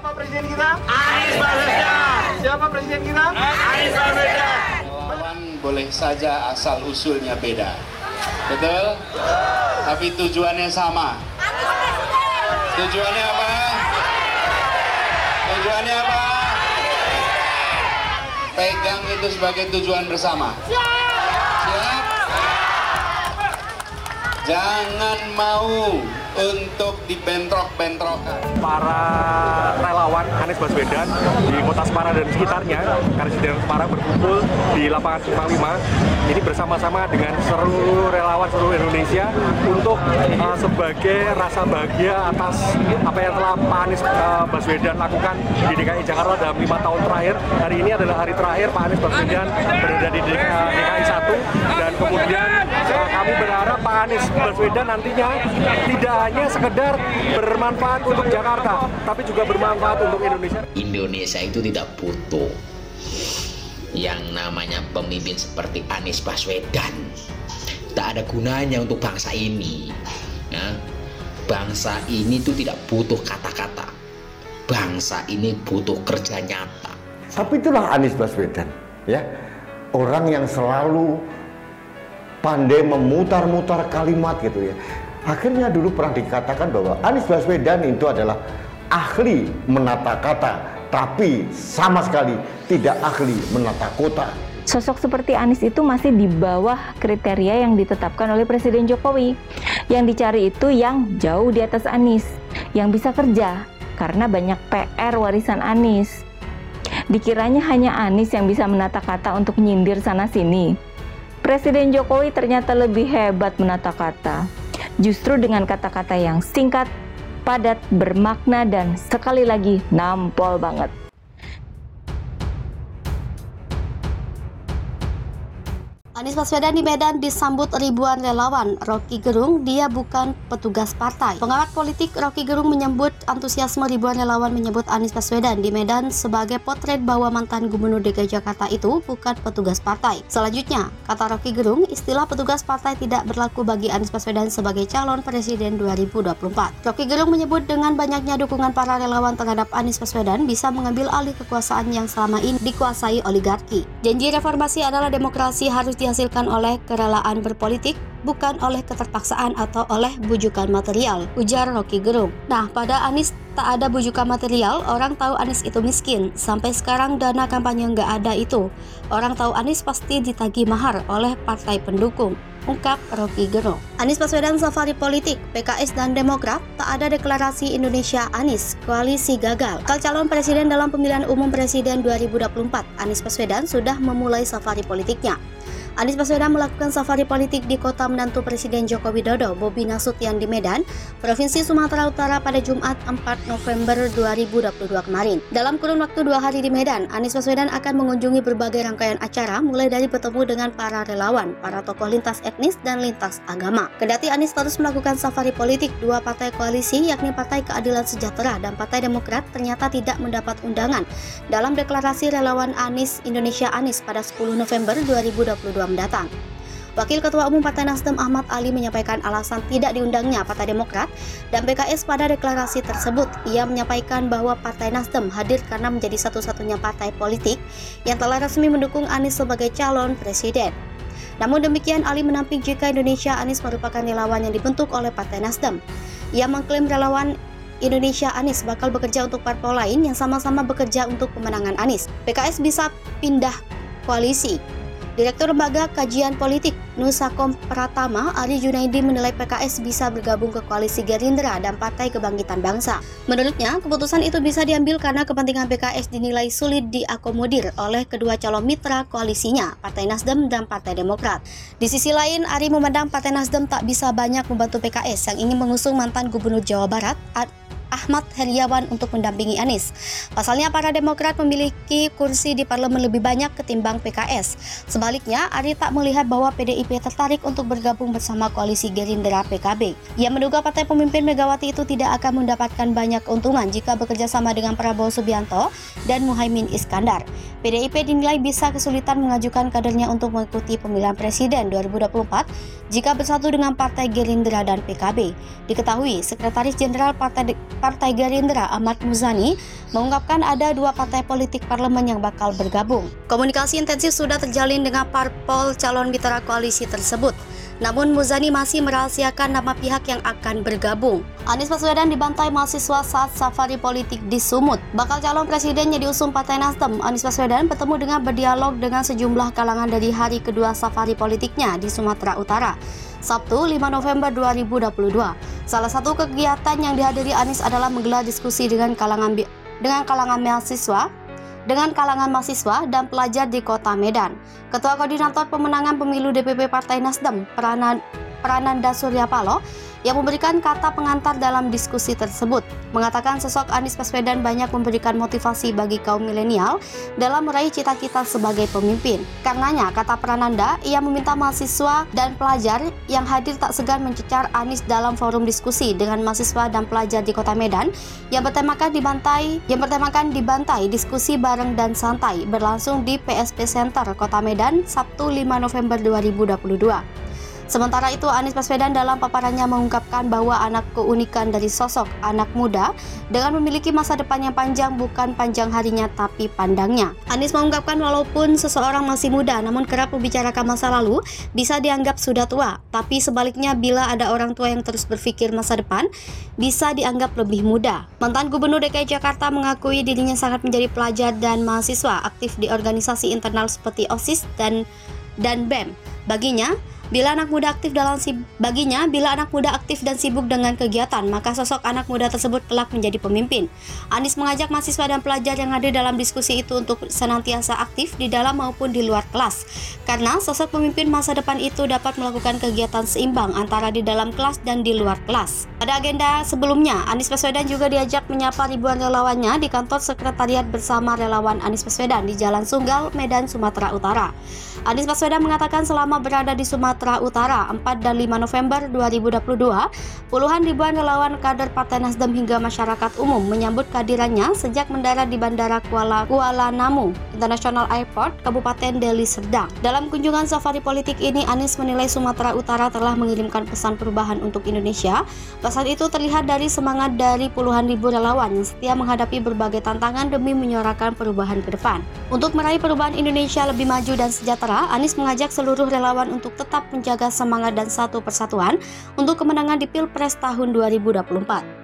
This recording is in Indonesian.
Siapa presiden kita? Anies Baswedan. Siapa presiden kita? Anies Baswedan. Relawan boleh saja asal usulnya beda, betul? Tapi tujuannya sama. Tujuannya apa? Tujuannya apa? Pegang itu sebagai tujuan bersama. Siap? Jangan mau untuk dibentrok-bentrokan. Para relawan Anies Baswedan di Kota Semarang dan sekitarnya, Karsiden Semarang berkumpul di lapangan Simpang 5 ini bersama-sama dengan seluruh relawan seluruh Indonesia untuk sebagai rasa bahagia atas apa yang telah Pak Anies Baswedan lakukan di DKI Jakarta dalam 5 tahun terakhir. Hari ini adalah hari terakhir Pak Anies Baswedan berada di DKI 1, dan kemudian kami berharap Pak Anies Baswedan nantinya tidak hanya sekedar bermanfaat untuk Jakarta, tapi juga bermanfaat untuk Indonesia. Indonesia itu tidak butuh yang namanya pemimpin seperti Anies Baswedan. Tak ada gunanya untuk bangsa ini. Ya. Bangsa ini itu tidak butuh kata-kata. Bangsa ini butuh kerja nyata. Tapi itulah Anies Baswedan, ya, orang yang selalu pandai memutar-mutar kalimat gitu ya. Akhirnya dulu pernah dikatakan bahwa Anies Baswedan itu adalah ahli menata kata, tapi sama sekali tidak ahli menata kota. Sosok seperti Anies itu masih di bawah kriteria yang ditetapkan oleh Presiden Jokowi. Yang dicari itu yang jauh di atas Anies, yang bisa kerja, karena banyak PR warisan Anies. Dikiranya hanya Anies yang bisa menata kata untuk nyindir sana-sini. Presiden Jokowi ternyata lebih hebat menata kata. Justru dengan kata-kata yang singkat, padat, bermakna, dan sekali lagi nampol banget. Anies Baswedan di Medan disambut ribuan relawan. Rocky Gerung, dia bukan petugas partai. Pengamat politik Rocky Gerung menyebut antusiasme ribuan relawan menyebut Anies Baswedan di Medan sebagai potret bahwa mantan Gubernur DKI Jakarta itu bukan petugas partai. Selanjutnya, kata Rocky Gerung, istilah petugas partai tidak berlaku bagi Anies Baswedan sebagai calon presiden 2024. Rocky Gerung menyebut dengan banyaknya dukungan para relawan terhadap Anies Baswedan bisa mengambil alih kekuasaan yang selama ini dikuasai oligarki. Janji reformasi adalah demokrasi harus dihasilkan oleh kerelaan berpolitik, bukan oleh keterpaksaan atau oleh bujukan material, ujar Rocky Gerung. Nah, pada Anies tak ada bujukan material, orang tahu Anies itu miskin. Sampai sekarang dana kampanye nggak ada itu. Orang tahu Anies pasti ditagih mahar oleh partai pendukung, ungkap Rocky Gerung. Anies Baswedan safari politik, PKS dan Demokrat, tak ada deklarasi Indonesia Anies, koalisi gagal. Bakal calon presiden dalam pemilihan umum presiden 2024, Anies Baswedan sudah memulai safari politiknya. Anies Baswedan melakukan safari politik di kota menantu Presiden Joko Widodo, Bobi Nasution di Medan, Provinsi Sumatera Utara pada Jumat 4 November 2022 kemarin. Dalam kurun waktu 2 hari di Medan, Anies Baswedan akan mengunjungi berbagai rangkaian acara, mulai dari bertemu dengan para relawan, para tokoh lintas etnis dan lintas agama. Kendati Anies terus melakukan safari politik, dua partai koalisi yakni Partai Keadilan Sejahtera dan Partai Demokrat ternyata tidak mendapat undangan dalam deklarasi relawan Anies Indonesia Anies pada 10 November 2022 mendatang. Wakil Ketua Umum Partai Nasdem Ahmad Ali menyampaikan alasan tidak diundangnya Partai Demokrat dan PKS pada deklarasi tersebut. Ia menyampaikan bahwa Partai Nasdem hadir karena menjadi satu-satunya partai politik yang telah resmi mendukung Anies sebagai calon presiden. Namun demikian, Ali menampik jika Indonesia Anies merupakan relawan yang dibentuk oleh Partai Nasdem. Ia mengklaim relawan Indonesia Anies bakal bekerja untuk parpol lain yang sama-sama bekerja untuk pemenangan Anies. PKS bisa pindah koalisi. Direktur Lembaga Kajian Politik Nusakom Pratama, Ari Junaidi menilai PKS bisa bergabung ke koalisi Gerindra dan Partai Kebangkitan Bangsa. Menurutnya, keputusan itu bisa diambil karena kepentingan PKS dinilai sulit diakomodir oleh kedua calon mitra koalisinya, Partai Nasdem dan Partai Demokrat. Di sisi lain, Ari memandang Partai Nasdem tak bisa banyak membantu PKS yang ingin mengusung mantan Gubernur Jawa Barat, Ahmad Heriawan untuk mendampingi Anies. Pasalnya para Demokrat memiliki kursi di parlemen lebih banyak ketimbang PKS. Sebaliknya, Ari tak melihat bahwa PDIP tertarik untuk bergabung bersama koalisi Gerindra PKB. Ia menduga partai pemimpin Megawati itu tidak akan mendapatkan banyak keuntungan jika bekerja sama dengan Prabowo Subianto dan Muhaimin Iskandar. PDIP dinilai bisa kesulitan mengajukan kadernya untuk mengikuti pemilihan presiden 2024 jika bersatu dengan Partai Gerindra dan PKB. Diketahui, Sekretaris Jenderal Partai Partai Gerindra Ahmad Muzani mengungkapkan ada 2 partai politik parlemen yang bakal bergabung. Komunikasi intensif sudah terjalin dengan parpol calon mitra koalisi tersebut. Namun Muzani masih merahasiakan nama pihak yang akan bergabung. Anies Baswedan dibantai mahasiswa saat safari politik di Sumut. Bakal calon presidennya diusung Partai Nasdem, Anies Baswedan bertemu dengan berdialog dengan sejumlah kalangan dari hari kedua safari politiknya di Sumatera Utara, Sabtu 5 November 2022. Salah satu kegiatan yang dihadiri Anies adalah menggelar diskusi dengan kalangan mahasiswa dan pelajar di Kota Medan. Ketua Koordinator Pemenangan Pemilu DPP Partai Nasdem, Prananda Suryapalo, yang memberikan kata pengantar dalam diskusi tersebut, mengatakan sosok Anies Baswedan banyak memberikan motivasi bagi kaum milenial dalam meraih cita-cita sebagai pemimpin. Karenanya, kata Prananda, ia meminta mahasiswa dan pelajar yang hadir tak segan mencecar Anies dalam forum diskusi dengan mahasiswa dan pelajar di Kota Medan yang bertemakan dibantai diskusi bareng dan santai berlangsung di PSP Center Kota Medan Sabtu 5 November 2022. Sementara itu, Anies Baswedan dalam paparannya mengungkapkan bahwa anak keunikan dari sosok anak muda dengan memiliki masa depan yang panjang bukan panjang harinya tapi pandangnya. Anies mengungkapkan walaupun seseorang masih muda namun kerap membicarakan masa lalu bisa dianggap sudah tua, tapi sebaliknya bila ada orang tua yang terus berpikir masa depan bisa dianggap lebih muda. Mantan Gubernur DKI Jakarta mengakui dirinya sangat menjadi pelajar dan mahasiswa aktif di organisasi internal seperti OSIS dan BEM. Baginya, bila anak muda aktif dan sibuk dengan kegiatan, maka sosok anak muda tersebut kelak menjadi pemimpin. Anies mengajak mahasiswa dan pelajar yang hadir dalam diskusi itu untuk senantiasa aktif di dalam maupun di luar kelas. Karena sosok pemimpin masa depan itu dapat melakukan kegiatan seimbang antara di dalam kelas dan di luar kelas. Pada agenda sebelumnya, Anies Baswedan juga diajak menyapa ribuan relawannya di kantor sekretariat bersama relawan Anies Baswedan di Jalan Sunggal, Medan, Sumatera Utara. Anies Baswedan mengatakan selama berada di Sumatera Utara 4 dan 5 November 2022, puluhan ribuan relawan kader Partai Nasdem hingga masyarakat umum menyambut kehadirannya sejak mendarat di Bandara Kuala Namu International Airport, Kabupaten Deli Serdang. Dalam kunjungan safari politik ini, Anies menilai Sumatera Utara telah mengirimkan pesan perubahan untuk Indonesia. Pesan itu terlihat dari semangat dari puluhan ribu relawan yang setia menghadapi berbagai tantangan demi menyuarakan perubahan ke depan. Untuk meraih perubahan Indonesia lebih maju dan sejahtera, Anies mengajak seluruh relawan untuk tetap menjaga semangat dan satu persatuan untuk kemenangan di Pilpres tahun 2024.